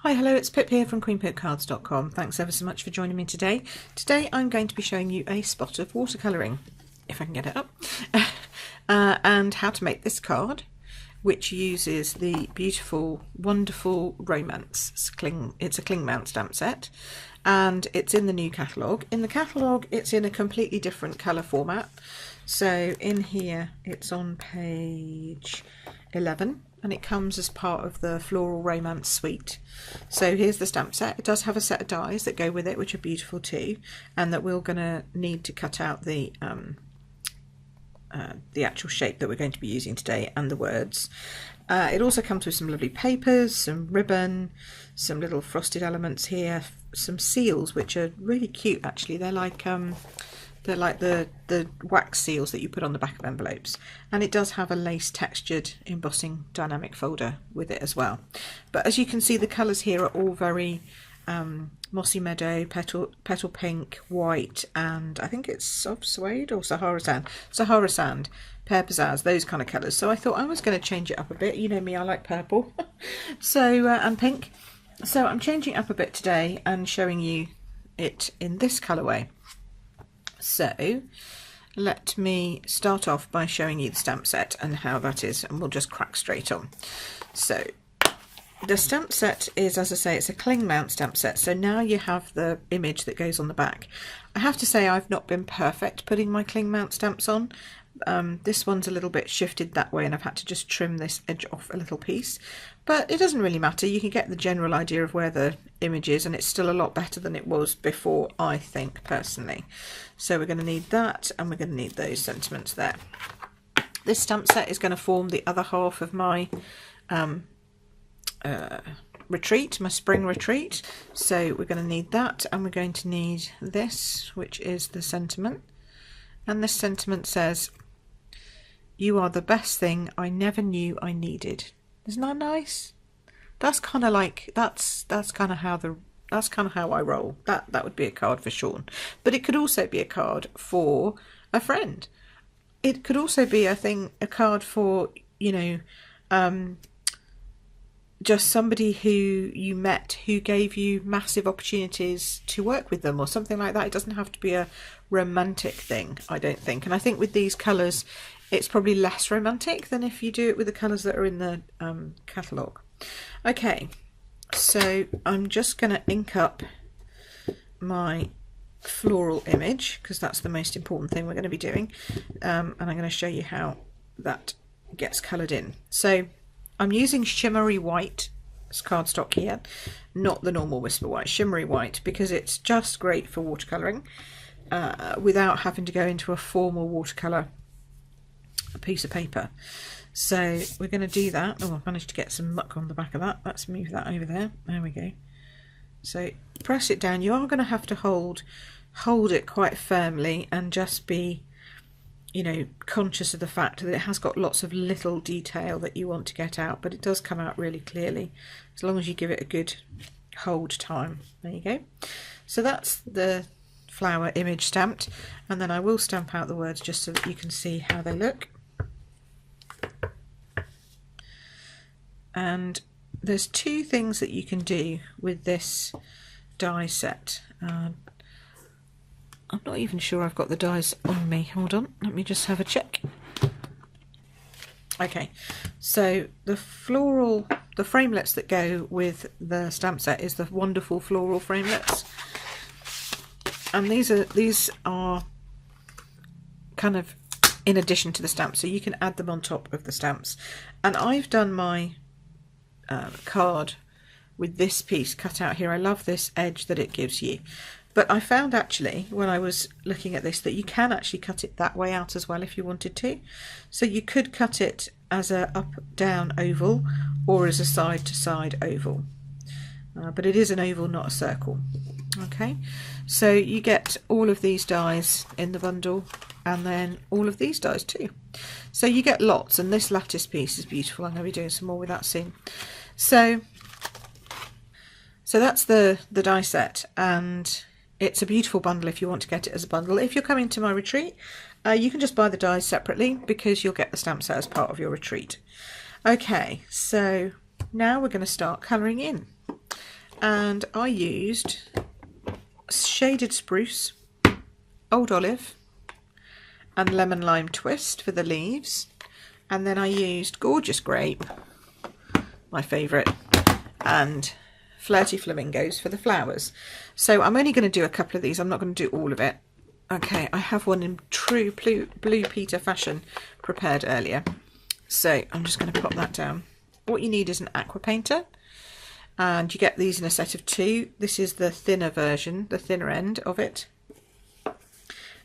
Hi, hello, it's Pip here from queenpipcards.com. Thanks ever so much for joining me today. Today I'm going to be showing you a spot of watercolouring, if I can get it up, and how to make this card, which uses the beautiful, wonderful Romance Cling. It's a cling mount stamp set, and it's in the new catalogue. In the catalogue, it's in a completely different colour format. So in here, it's on page 11. And it comes as part of the Floral Romance suite. So here's the stamp set. It does have a set of dies that go with it, which are beautiful too, and that we're going to need to cut out the actual shape that we're going to be using today and the words. It also comes with some lovely papers, some ribbon, some little frosted elements here, some seals which are really cute actually. They're like the wax seals that you put on the back of envelopes, and it does have a lace textured embossing dynamic folder with it as well. But as you can see, the colours here are all very mossy meadow, petal pink, white, and I think it's soft suede or Sahara sand, pear pizzazz, those kind of colours. So I thought I was going to change it up a bit. You know me, I like purple. So and pink. So I'm changing it up a bit today and showing you it in this colourway. So let me start off by showing you the stamp set and how that is, and we'll just crack straight on. So the stamp set is, as I say, it's a cling mount stamp set. So now you have the image that goes on the back. I have to say I've not been perfect putting my cling mount stamps on. This one's a little bit shifted that way and I've had to just trim this edge off a little piece, but it doesn't really matter. You can get the general idea of where the image is, and it's still a lot better than it was before, I think, personally. So we're going to need that, and we're going to need those sentiments there. This stamp set is going to form the other half of my retreat, my spring retreat. So we're going to need that, and we're going to need this, which is the sentiment. And this sentiment says, "You are the best thing I never knew I needed." Isn't that nice? That's kind of like, that's kind of how I roll. That would be a card for Sean. But it could also be a card for a friend. It could also be a card for, you know, just somebody who you met who gave you massive opportunities to work with them or something like that. It doesn't have to be a romantic thing, I don't think. And I think with these colours, it's probably less romantic than if you do it with the colours that are in the catalogue. Okay, so I'm just going to ink up my floral image because that's the most important thing we're going to be doing, and I'm going to show you how that gets coloured in. So I'm using shimmery white cardstock here, not the normal Whisper White, shimmery white, because it's just great for watercolouring without having to go into a formal watercolour piece of paper. So we're going to do that. Oh, I've managed to get some muck on the back of that. Let's move that over there. There we go. So press it down. You are going to have to hold it quite firmly and just be, you know, conscious of the fact that it has got lots of little detail that you want to get out, but it does come out really clearly as long as you give it a good hold time. There you go. So that's the flower image stamped, and then I will stamp out the words just so that you can see how they look. And there's two things that you can do with this die set. I'm not even sure I've got the dies on me. Hold on, let me just have a check. Okay, so the framelets that go with the stamp set is the wonderful floral framelets. And these are kind of in addition to the stamps, so you can add them on top of the stamps. And I've done my card with this piece cut out here. I love this edge that it gives you. But I found actually, when I was looking at this, that you can actually cut it that way out as well if you wanted to. So you could cut it as a up-down oval or as a side-to-side oval. But it is an oval, not a circle. Okay, so you get all of these dies in the bundle, and then all of these dies too. So you get lots, and this lattice piece is beautiful. I'm going to be doing some more with that soon. So that's the die set, and it's a beautiful bundle if you want to get it as a bundle. If you're coming to my retreat, you can just buy the dies separately because you'll get the stamp set as part of your retreat. Okay, so now we're going to start colouring in. and I used shaded spruce, old olive and lemon lime twist for the leaves, and then I used gorgeous grape, my favourite, and flirty flamingos for the flowers. So I'm only going to do a couple of these, I'm not going to do all of it. Okay, I have one in true Blue Peter fashion prepared earlier, so I'm just going to pop that down. What you need is an aqua painter, and you get these in a set of 2. This is the thinner version, the thinner end of it,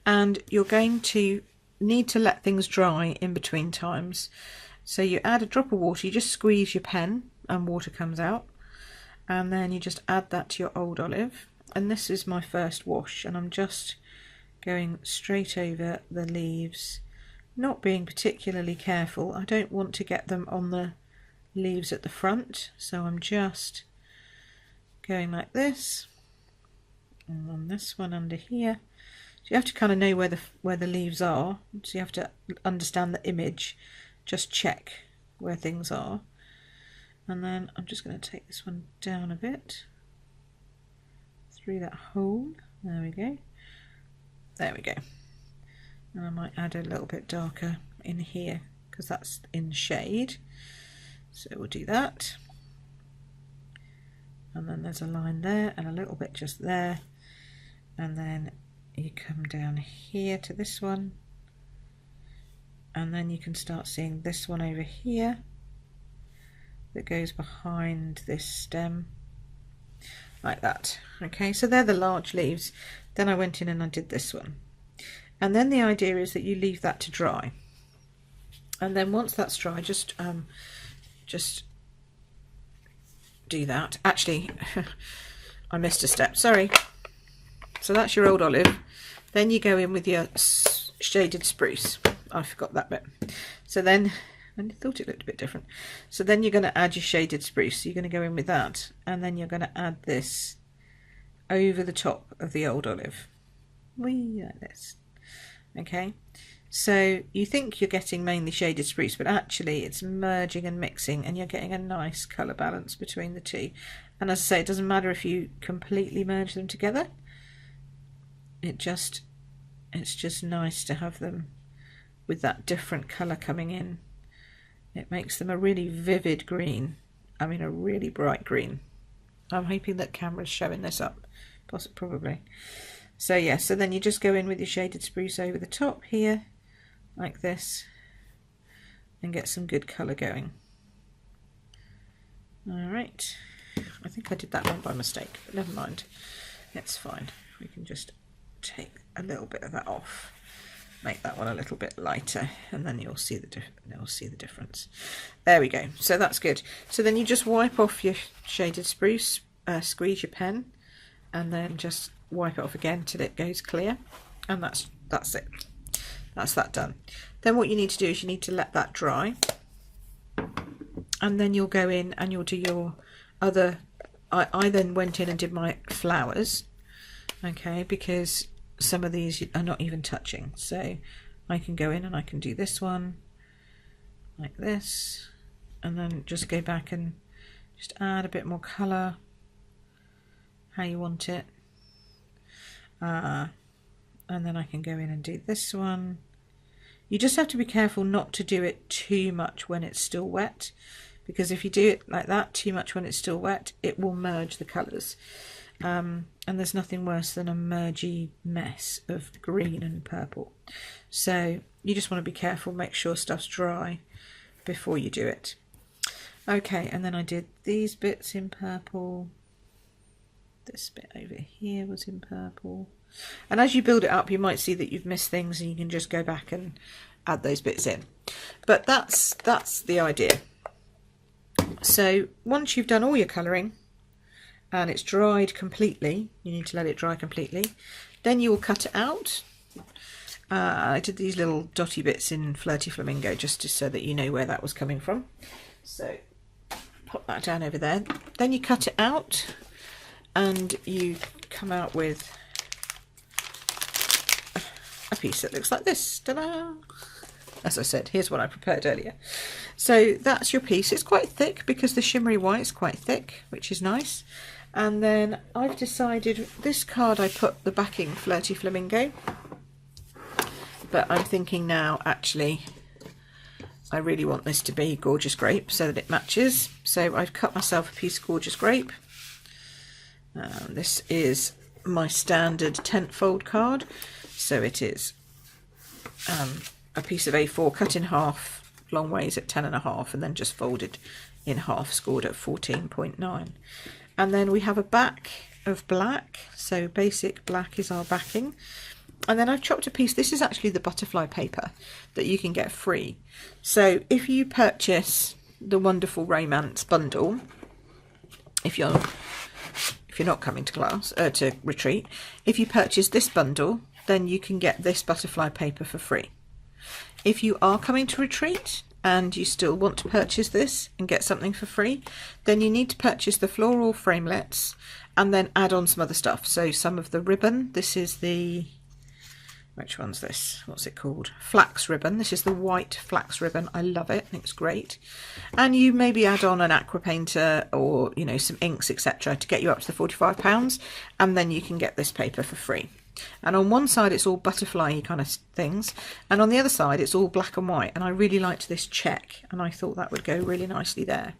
and you're going to need to let things dry in between times. So you add a drop of water, you just squeeze your pen and water comes out, and then you just add that to your old olive, and this is my first wash, and I'm just going straight over the leaves, not being particularly careful. I don't want to get them on the leaves at the front, so I'm just going like this, and on this one under here. So you have to kind of know where the leaves are, so you have to understand the image, just check where things are. And then I'm just going to take this one down a bit through that hole. There we go. There we go. And I might add a little bit darker in here because that's in shade. So we'll do that. And then there's a line there and a little bit just there. And then you come down here to this one. And then you can start seeing this one over here that goes behind this stem, like that. Okay, so they're the large leaves. Then I went in and I did this one. And then the idea is that you leave that to dry. And then once that's dry, just do that. Actually, I missed a step, sorry. So that's your old olive. Then you go in with your shaded spruce. I forgot that bit. So then, I thought it looked a bit different. So then you're going to add your shaded spruce. So you're going to go in with that, and then you're going to add this over the top of the old olive. Whee, like this. Okay. So you think you're getting mainly shaded spruce, but actually it's merging and mixing, and you're getting a nice colour balance between the two. And as I say, it doesn't matter if you completely merge them together. It's just nice to have them with that different colour coming in. It makes them a really vivid green. I mean, a really bright green. I'm hoping that camera's showing this up. Probably. So yeah, so then you just go in with your shaded spruce over the top here, like this, and get some good colour going. Alright, I think I did that one by mistake, but never mind, it's fine. We can just take a little bit of that off, make that one a little bit lighter, and then you'll see the difference. There we go, so that's good. So then you just wipe off your shaded spruce, squeeze your pen, and then just wipe it off again till it goes clear, and that's it. That's that done. Then what you need to do is you need to let that dry, and then you'll go in and you'll do your other. I then went in and did my flowers, okay, because some of these are not even touching, so I can go in and I can do this one like this, and then just go back and just add a bit more colour how you want it, and then I can go in and do this one. You just have to be careful not to do it too much when it's still wet, because if you do it like that too much when it's still wet, it will merge the colours, and there's nothing worse than a mergy mess of green and purple. So you just want to be careful, make sure stuff's dry before you do it. Okay, and then I did these bits in purple. This bit over here was in purple, and as you build it up you might see that you've missed things, and you can just go back and add those bits in. But that's the idea. So once you've done all your colouring and it's dried completely, you need to let it dry completely, then you will cut it out. I did these little dotty bits in Flirty Flamingo just so that you know where that was coming from. So pop that down over there. Then you cut it out, and you come out with a piece that looks like this. Ta-da! as I said, here's what I prepared earlier. So that's your piece. It's quite thick because the shimmery white's quite thick, which is nice. And then I've decided this card I put the backing Flirty Flamingo, but I'm thinking now actually I really want this to be Gorgeous Grape so that it matches. So I've cut myself a piece of Gorgeous Grape. This is my standard tent fold card, so it is a piece of A4 cut in half long ways at 10.5 and then just folded in half, scored at 14.9. And then we have a back of black, so basic black is our backing. And then I've chopped a piece, this is actually the butterfly paper that you can get free. So if you purchase the Wonderful Romance bundle, if you're not coming to class, to retreat, if you purchase this bundle, then you can get this butterfly paper for free. If you are coming to retreat and you still want to purchase this and get something for free, then you need to purchase the floral framelets and then add on some other stuff. So some of the ribbon, this is the, which one's this? What's it called? Flax ribbon. This is the white flax ribbon. I love it. It's great. And you maybe add on an aqua painter or, you know, some inks, etc. to get you up to the £45, and then you can get this paper for free. And on one side it's all butterfly kind of things, and on the other side it's all black and white, and I really liked this check and I thought that would go really nicely there.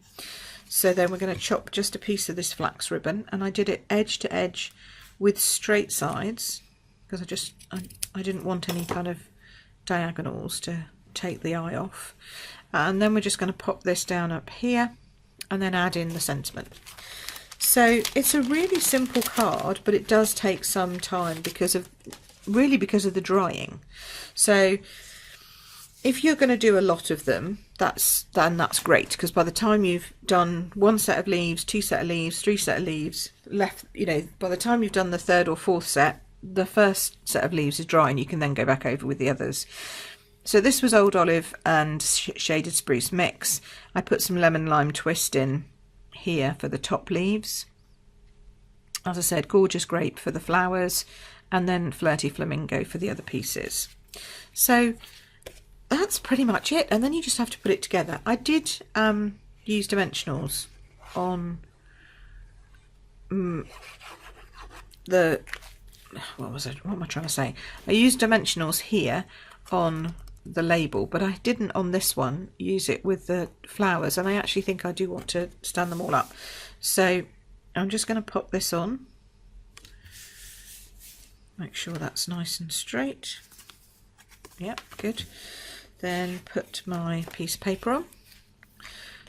So then we're going to chop just a piece of this flax ribbon, and I did it edge to edge with straight sides because I didn't want any kind of diagonals to take the eye off. And then we're just going to pop this down up here and then add in the sentiment. So it's a really simple card, but it does take some time because of the drying. So if you're going to do a lot of them, that's great, because by the time you've done one set of leaves, two set of leaves, three set of leaves, left, you know, by the time you've done the third or fourth set, the first set of leaves is dry and you can then go back over with the others. So this was Old Olive and Shaded Spruce mix. I put some lemon lime twist in here for the top leaves. As I said, Gorgeous Grape for the flowers, and then Flirty Flamingo for the other pieces. So that's pretty much it, and then you just have to put it together. I did use dimensionals on the, what am I trying to say? I used dimensionals here on the label, but I didn't on this one use it with the flowers, and I actually think I do want to stand them all up. So I'm just going to pop this on, make sure that's nice and straight. Yep, good. Then put my piece of paper on.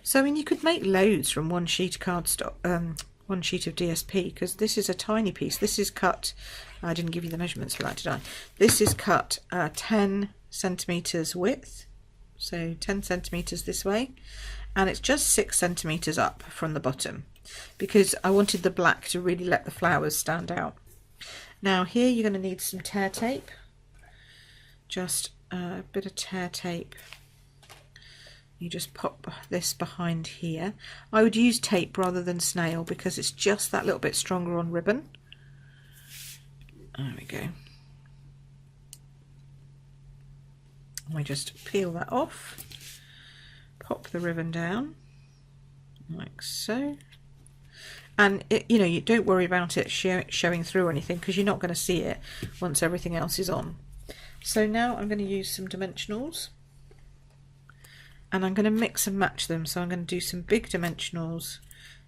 So I mean, you could make loads from one sheet of cardstock, one sheet of DSP, because this is a tiny piece. This is cut, I didn't give you the measurements for that, did I? This is cut 10 centimeters width, so 10 centimeters this way, and it's just 6 centimeters up from the bottom because I wanted the black to really let the flowers stand out. Now here you're going to need some tear tape, just a bit of tear tape. You just pop this behind here. I would use tape rather than snail because it's just that little bit stronger on ribbon. There we go. We just peel that off, pop the ribbon down like so, and you know, you don't worry about it showing through or anything because you're not going to see it once everything else is on. So now I'm going to use some dimensionals, and I'm going to mix and match them. So I'm going to do some big dimensionals.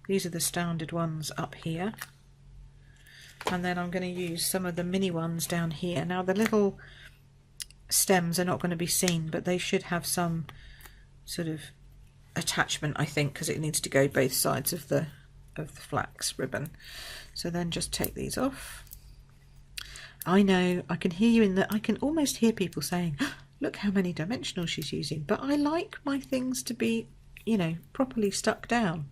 These are the standard ones up here, and then I'm going to use some of the mini ones down here. Now the little stems are not going to be seen, but they should have some sort of attachment, I think, because it needs to go both sides of the flax ribbon. So then just take these off. I know, I can hear you I can almost hear people saying, look how many dimensionals she's using, but I like my things to be, you know, properly stuck down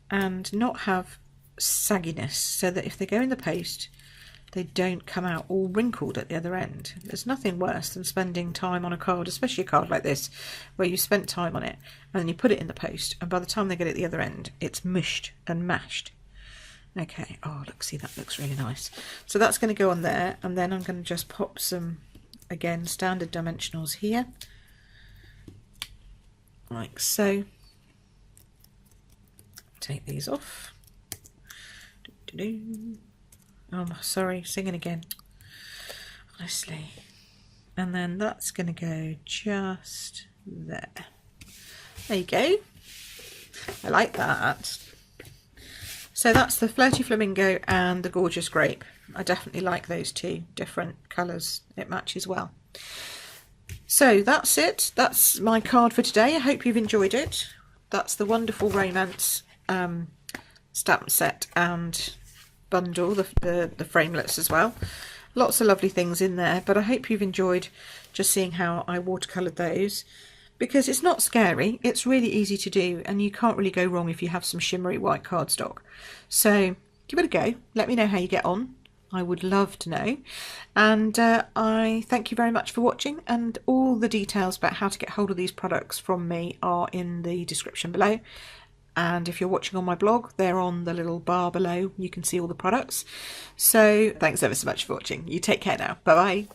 and not have sagginess, so that if they go in the post they don't come out all wrinkled at the other end. There's nothing worse than spending time on a card, especially a card like this, where you spent time on it and then you put it in the post, and by the time they get it at the other end, it's mushed and mashed. Okay, oh look, see, that looks really nice. So that's going to go on there, and then I'm going to just pop some again, standard dimensionals here, like so. Take these off. Oh, sorry, singing again. Honestly. And then that's going to go just there. There you go. I like that. So that's the Flirty Flamingo and the Gorgeous Grape. I definitely like those two different colours. It matches well. So that's it. That's my card for today. I hope you've enjoyed it. That's the Wonderful Romance stamp set and bundle, the framelets as well. Lots of lovely things in there, but I hope you've enjoyed just seeing how I watercoloured those, because it's not scary, it's really easy to do, and you can't really go wrong if you have some shimmery white cardstock. So give it a go, let me know how you get on. I would love to know. And I thank you very much for watching, and all the details about how to get hold of these products from me are in the description below. And if you're watching on my blog, they're on the little bar below. You can see all the products. So thanks ever so much for watching. You take care now. Bye bye.